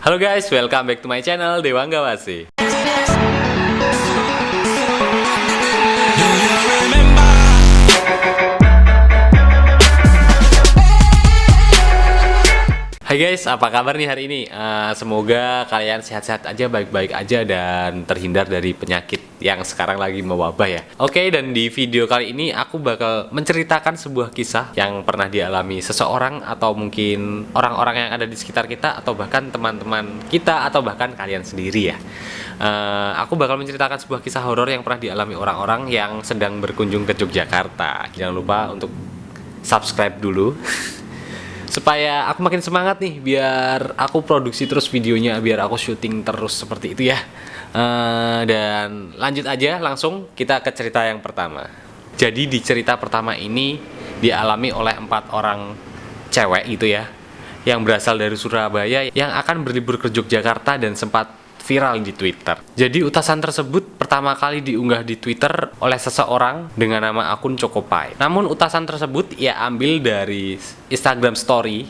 Halo guys, welcome back to my channel Dewangga Wasi. Hai guys, apa kabar nih hari ini? Semoga kalian sehat-sehat aja, baik-baik aja, dan terhindar dari penyakit yang sekarang lagi mewabah ya. Oke, dan di video kali ini aku bakal menceritakan sebuah kisah yang pernah dialami seseorang atau mungkin orang-orang yang ada di sekitar kita, atau bahkan teman-teman kita, atau bahkan kalian sendiri ya. Aku bakal menceritakan sebuah kisah horor yang pernah dialami orang-orang yang sedang berkunjung ke Yogyakarta. Jangan lupa untuk subscribe dulu supaya aku makin semangat nih, biar aku produksi terus videonya, biar aku syuting terus seperti itu ya. Dan lanjut aja, langsung kita ke cerita yang pertama. Jadi di cerita pertama ini dialami oleh 4 orang cewek gitu ya, yang berasal dari Surabaya, yang akan berlibur ke Yogyakarta dan sempat viral di Twitter. Jadi utasan tersebut pertama kali diunggah di Twitter oleh seseorang dengan nama akun Chocopai. Namun utasan tersebut ia ambil dari Instagram Story.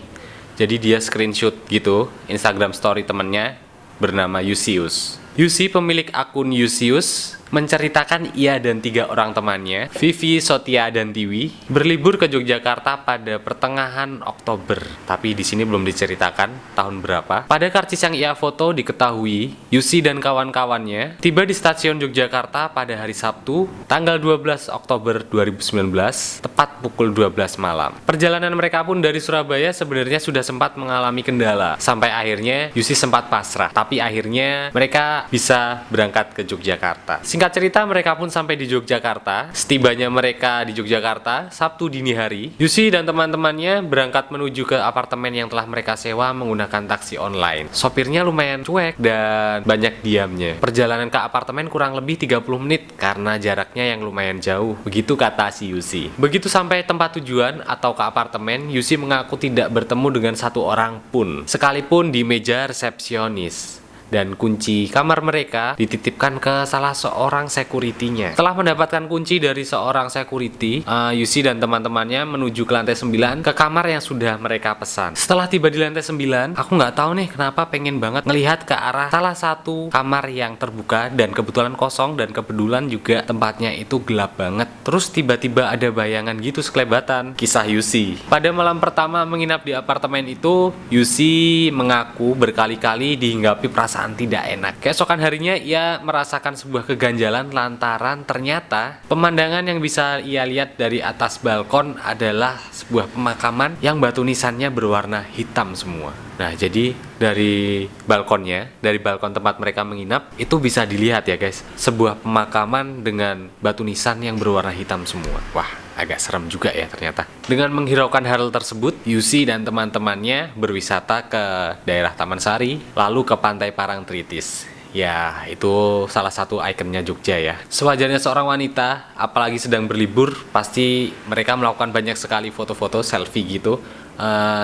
Jadi dia screenshot gitu Instagram Story temannya bernama Yusius. Yusi, pemilik akun Yusius, menceritakan ia dan 3 orang temannya, Vivi, Sotia, dan Tiwi, berlibur ke Yogyakarta pada pertengahan Oktober. Tapi di sini belum diceritakan tahun berapa. Pada karcis yang ia foto diketahui, Yusi dan kawan-kawannya tiba di stasiun Yogyakarta pada hari Sabtu, tanggal 12 Oktober 2019, tepat pukul 12 malam. Perjalanan mereka pun dari Surabaya sebenarnya sudah sempat mengalami kendala, sampai akhirnya Yusi sempat pasrah. Tapi akhirnya mereka bisa berangkat ke Yogyakarta. Singkat cerita, mereka pun sampai di Yogyakarta. Setibanya mereka di Yogyakarta Sabtu dini hari, Yusi dan teman-temannya berangkat menuju ke apartemen yang telah mereka sewa menggunakan taksi online. Sopirnya lumayan cuek dan banyak diamnya. Perjalanan ke apartemen kurang lebih 30 menit karena jaraknya yang lumayan jauh. Begitu kata si Yusi. Begitu sampai tempat tujuan atau ke apartemen, Yusi mengaku tidak bertemu dengan satu orang pun, sekalipun di meja resepsionis. Dan kunci kamar mereka dititipkan ke salah seorang security-nya. Setelah mendapatkan kunci dari seorang security, Yusi dan teman-temannya menuju ke lantai 9 ke kamar yang sudah mereka pesan. Setelah tiba di lantai 9, aku nggak tahu nih kenapa pengen banget ngelihat ke arah salah satu kamar yang terbuka dan kebetulan kosong, dan kebetulan juga tempatnya itu gelap banget. Terus tiba-tiba ada bayangan gitu sekelebatan. Kisah Yusi. Pada malam pertama menginap di apartemen itu, Yusi mengaku berkali-kali dihinggapi perasaan tidak enak. Keesokan harinya ia merasakan sebuah keganjalan lantaran ternyata pemandangan yang bisa ia lihat dari atas balkon adalah sebuah pemakaman yang batu nisannya berwarna hitam semua. Nah, jadi dari balkonnya, dari balkon tempat mereka menginap, itu bisa dilihat ya guys, sebuah pemakaman dengan batu nisan yang berwarna hitam semua. Wah, agak serem juga ya ternyata. Dengan menghiraukan hal tersebut, Yusi dan teman-temannya berwisata ke daerah Taman Sari, lalu ke Pantai Parangtritis. Ya, itu salah satu ikonnya Jogja ya. Sewajarnya seorang wanita, apalagi sedang berlibur, pasti mereka melakukan banyak sekali foto-foto, selfie gitu.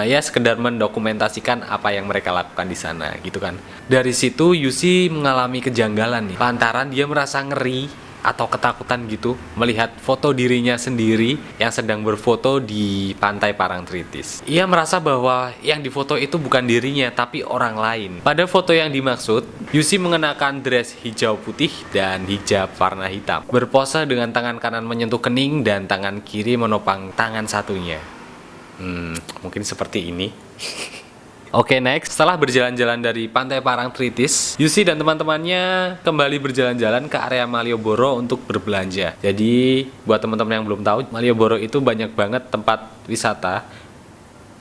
Ya sekedar mendokumentasikan apa yang mereka lakukan di sana gitu kan. Dari situ Yusi mengalami kejanggalan nih, lantaran dia merasa ngeri atau ketakutan gitu melihat foto dirinya sendiri yang sedang berfoto di Pantai Parangtritis. Ia merasa bahwa yang difoto itu bukan dirinya tapi orang lain. Pada foto yang dimaksud, Yusi mengenakan dress hijau putih dan hijab warna hitam, berpose dengan tangan kanan menyentuh kening dan tangan kiri menopang tangan satunya. Mungkin seperti ini. Oke, next. Setelah berjalan-jalan dari Pantai Parangtritis, Yusi dan teman-temannya kembali berjalan-jalan ke area Malioboro untuk berbelanja. Jadi, buat teman-teman yang belum tahu, Malioboro itu banyak banget tempat wisata.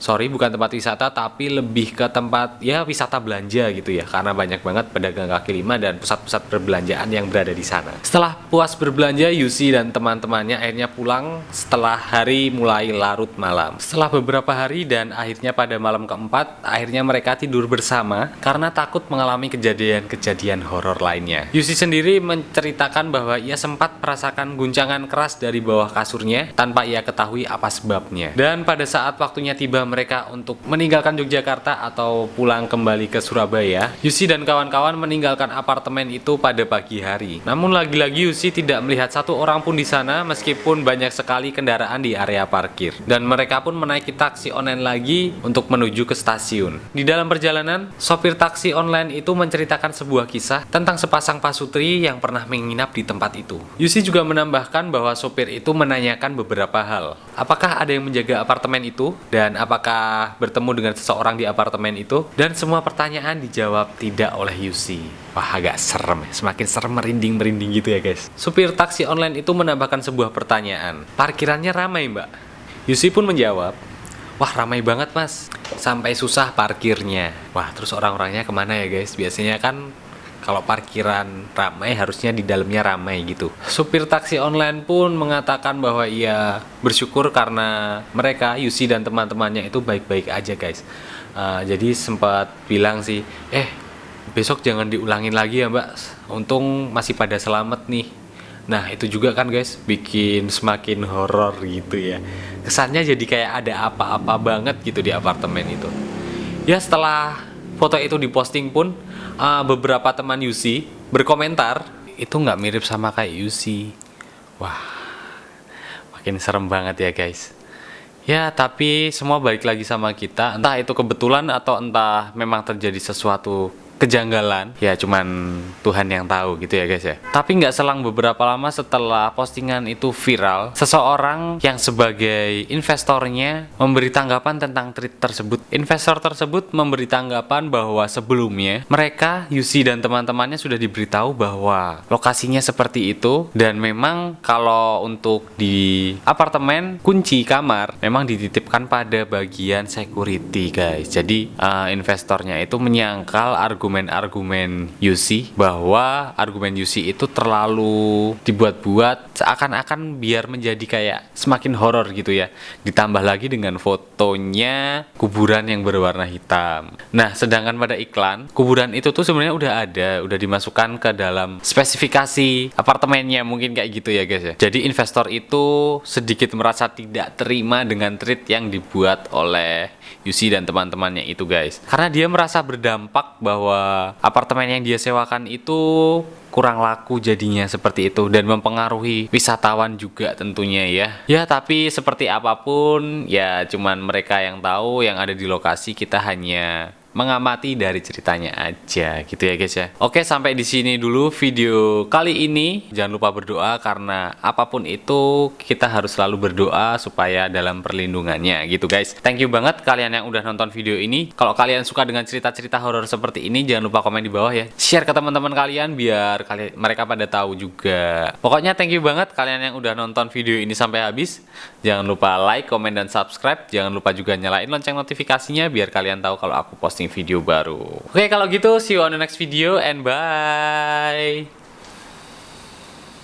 Bukan tempat wisata, tapi lebih ke tempat ya wisata belanja gitu ya, karena banyak banget pedagang kaki lima dan pusat-pusat perbelanjaan yang berada di sana. Setelah puas berbelanja, Yusi dan teman-temannya akhirnya pulang setelah hari mulai larut malam. Setelah beberapa hari dan akhirnya pada malam keempat, akhirnya mereka tidur bersama karena takut mengalami kejadian-kejadian horor lainnya. Yusi sendiri menceritakan bahwa ia sempat merasakan guncangan keras dari bawah kasurnya tanpa ia ketahui apa sebabnya. Dan pada saat waktunya tiba mereka untuk meninggalkan Yogyakarta atau pulang kembali ke Surabaya, Yusi dan kawan-kawan meninggalkan apartemen itu pada pagi hari. Namun lagi-lagi Yusi tidak melihat satu orang pun di sana meskipun banyak sekali kendaraan di area parkir. Dan mereka pun menaiki taksi online lagi untuk menuju ke stasiun. Di dalam perjalanan, sopir taksi online itu menceritakan sebuah kisah tentang sepasang pasutri yang pernah menginap di tempat itu. Yusi juga menambahkan bahwa sopir itu menanyakan beberapa hal. Apakah ada yang menjaga apartemen itu? Dan apakah bertemu dengan seseorang di apartemen itu? Dan semua pertanyaan dijawab tidak oleh Yusi. Wah, agak serem ya. Semakin serem, merinding-merinding gitu ya guys. Supir taksi online itu menambahkan sebuah pertanyaan. Parkirannya ramai mbak? Yusi pun menjawab, wah ramai banget mas. Sampai susah parkirnya. Wah, terus orang-orangnya kemana ya guys? Biasanya kan kalau parkiran ramai harusnya di dalamnya ramai gitu. Supir taksi online pun mengatakan bahwa ia bersyukur karena mereka, Yusi dan teman-temannya itu baik-baik aja guys. Jadi sempat bilang sih, besok jangan diulangin lagi ya mbak. Untung masih pada selamat nih. Nah itu juga kan guys bikin semakin horor gitu ya. Kesannya jadi kayak ada apa-apa banget gitu di apartemen itu. Ya setelah foto itu diposting pun beberapa teman Yusi berkomentar itu nggak mirip sama kayak Yusi. Wah, makin serem banget ya guys. Ya tapi semua balik lagi sama kita. Entah itu kebetulan atau entah memang terjadi sesuatu kejanggalan, ya cuman Tuhan yang tahu gitu ya guys ya. Tapi nggak selang beberapa lama setelah postingan itu viral, seseorang yang sebagai investornya memberi tanggapan tentang tweet tersebut. Investor tersebut memberi tanggapan bahwa sebelumnya mereka, Yusi dan teman-temannya sudah diberitahu bahwa lokasinya seperti itu, dan memang kalau untuk di apartemen kunci kamar memang dititipkan pada bagian security guys. Jadi investornya itu menyangkal argumen Yusi bahwa argumen Yusi itu terlalu dibuat-buat seakan-akan biar menjadi kayak semakin horor gitu ya. Ditambah lagi dengan fotonya kuburan yang berwarna hitam. Nah, sedangkan pada iklan, kuburan itu tuh sebenarnya udah dimasukkan ke dalam spesifikasi apartemennya mungkin kayak gitu ya guys ya. Jadi investor itu sedikit merasa tidak terima dengan tweet yang dibuat oleh Yusi dan teman-temannya itu guys. Karena dia merasa berdampak bahwa apartemen yang dia sewakan itu kurang laku jadinya seperti itu dan mempengaruhi wisatawan juga tentunya ya. Ya tapi seperti apapun ya cuman mereka yang tahu, yang ada di lokasi, kita hanya mengamati dari ceritanya aja gitu ya guys ya. Oke, sampai di sini dulu video kali ini. Jangan lupa berdoa karena apapun itu kita harus selalu berdoa supaya dalam perlindungannya gitu guys. Thank you banget kalian yang udah nonton video ini. Kalau kalian suka dengan cerita-cerita horor seperti ini, jangan lupa komen di bawah ya. Share ke teman-teman kalian biar mereka pada tahu juga. Pokoknya thank you banget kalian yang udah nonton video ini sampai habis. Jangan lupa like, komen, dan subscribe. Jangan lupa juga nyalain lonceng notifikasinya biar kalian tahu kalau aku posting video baru. Oke, kalau gitu see you on the next video and bye.